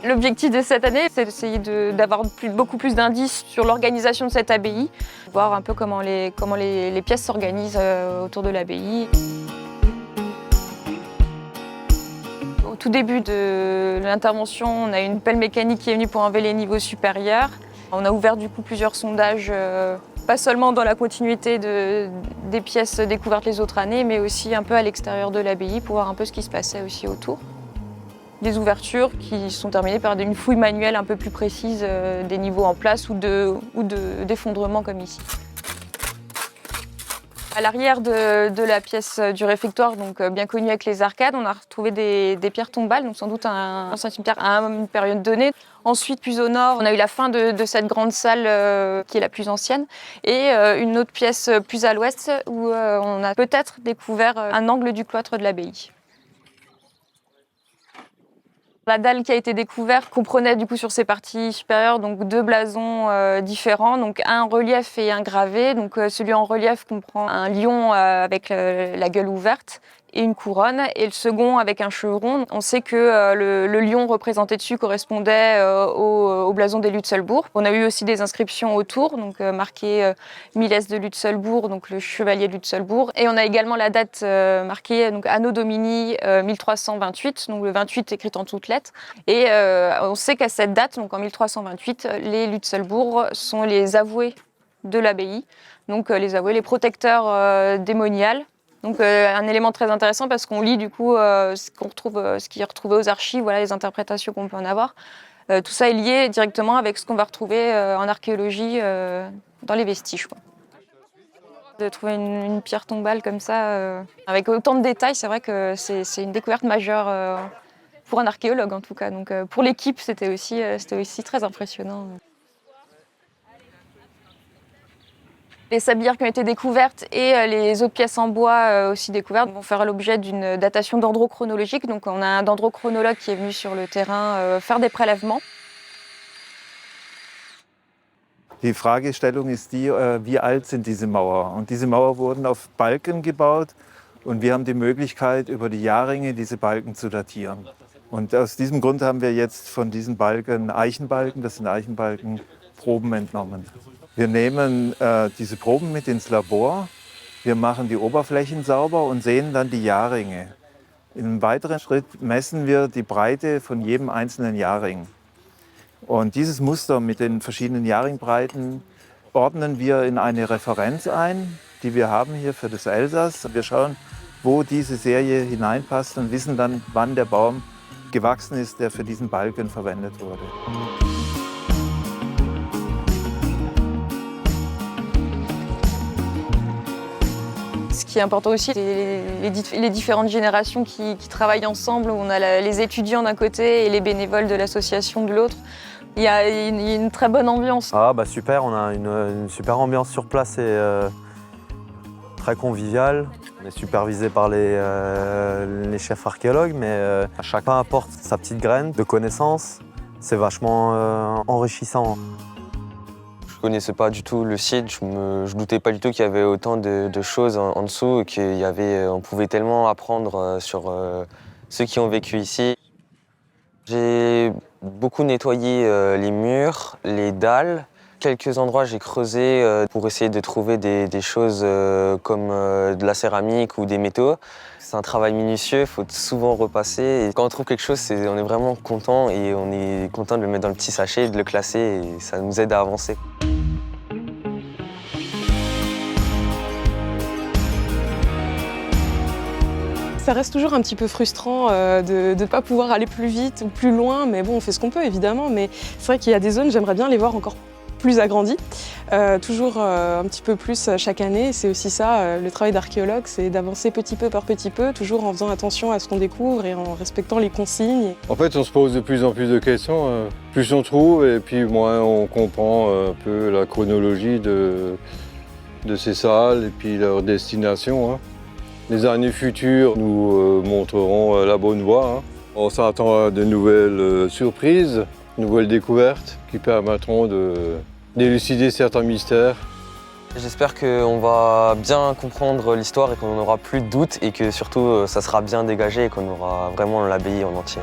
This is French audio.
L'objectif de cette année, c'est d'essayer d'avoir beaucoup plus d'indices sur l'organisation de cette abbaye, voir un peu comment les pièces s'organisent autour de l'abbaye. Au tout début de l'intervention, on a une pelle mécanique qui est venue pour enlever les niveaux supérieurs. On a ouvert du coup plusieurs sondages, pas seulement dans la continuité des pièces découvertes les autres années, mais aussi un peu à l'extérieur de l'abbaye pour voir un peu ce qui se passait aussi autour. Des ouvertures qui sont terminées par une fouille manuelle un peu plus précise des niveaux en place ou d'effondrement comme ici. À l'arrière de la pièce du réfectoire, donc bien connue avec les arcades, on a retrouvé des pierres tombales, donc sans doute un cimetière à une période donnée. Ensuite, plus au nord, on a eu la fin de cette grande salle qui est la plus ancienne et une autre pièce plus à l'ouest où on a peut-être découvert un angle du cloître de l'abbaye. La dalle qui a été découverte comprenait du coup sur ses parties supérieures donc deux blasons différents, donc un en relief et un gravé. Donc celui en relief comprend un lion avec la gueule ouverte et une couronne, et le second avec un chevron. On sait que le lion représenté dessus correspondait au blason des Lutzelbourg. On a eu aussi des inscriptions autour, donc marqué Milès de Lutzelbourg, donc le chevalier de Lutzelbourg. Et on a également la date marquée donc Anno Domini 1328, donc le 28 écrit en toutes lettres. Et on sait qu'à cette date, donc en 1328, les Lutzelbourg sont les avoués de l'abbaye, donc les avoués, les protecteurs démoniales. Donc un élément très intéressant parce qu'on lit du coup ce qui est retrouvé aux archives, voilà les interprétations qu'on peut en avoir. Tout ça est lié directement avec ce qu'on va retrouver en archéologie dans les vestiges, quoi. De trouver une pierre tombale comme ça, avec autant de détails, c'est vrai que c'est une découverte majeure pour un archéologue en tout cas. Donc pour l'équipe, c'était aussi très impressionnant. Les sablières qui ont été découvertes et les autres pièces en bois aussi découvertes vont faire l'objet d'une datation dendrochronologique. Donc on a un dendrochronologue qui est venu sur le terrain faire des prélèvements. Die Fragestellung ist die, wie alt sind diese Mauer? Und diese Mauer wurden auf Balken gebaut und wir haben die Möglichkeit, über die Jahrringe diese Balken zu datieren. Und aus diesem Grund haben wir jetzt von diesen Balken Eichenbalken, das sind Eichenbalken, Proben entnommen. Wir nehmen diese Proben mit ins Labor, wir machen die Oberflächen sauber und sehen dann die Jahrringe. In einem weiteren Schritt messen wir die Breite von jedem einzelnen Jahrring. Und dieses Muster mit den verschiedenen Jahrringbreiten ordnen wir in eine Referenz ein, die wir haben hier für das Elsass. Wir schauen, wo diese Serie hineinpasst und wissen dann, wann der Baum gewachsen ist, der für diesen Balken verwendet wurde. Ce qui est important aussi, c'est les différentes générations qui travaillent ensemble. On a les étudiants d'un côté et les bénévoles de l'association de l'autre. Il y a une très bonne ambiance. Ah bah super, on a une super ambiance sur place et très conviviale. On est supervisé par les chefs archéologues, mais chacun apporte sa petite graine de connaissances. C'est vachement enrichissant. Je connaissais pas du tout le site, je doutais pas du tout qu'il y avait autant de choses en dessous et on pouvait tellement apprendre sur ceux qui ont vécu ici. J'ai beaucoup nettoyé les murs, les dalles. Quelques endroits j'ai creusé pour essayer de trouver des choses comme de la céramique ou des métaux. C'est un travail minutieux, il faut souvent repasser. Et quand on trouve quelque chose, on est vraiment content et on est content de le mettre dans le petit sachet, de le classer et ça nous aide à avancer. Ça reste toujours un petit peu frustrant de ne pas pouvoir aller plus vite ou plus loin, mais bon, on fait ce qu'on peut évidemment. Mais c'est vrai qu'il y a des zones, j'aimerais bien les voir encore plus agrandies, toujours un petit peu plus chaque année. C'est aussi ça, le travail d'archéologue, c'est d'avancer petit peu par petit peu, toujours en faisant attention à ce qu'on découvre et en respectant les consignes. En fait, on se pose de plus en plus de questions. Plus on trouve et puis moins on comprend un peu la chronologie de ces salles et puis leur destination, hein. Les années futures nous montreront la bonne voie, hein. On s'attend à de nouvelles surprises, de nouvelles découvertes qui permettront d'élucider certains mystères. J'espère qu'on va bien comprendre l'histoire et qu'on n'aura plus de doutes et que surtout ça sera bien dégagé et qu'on aura vraiment l'abbaye en entier.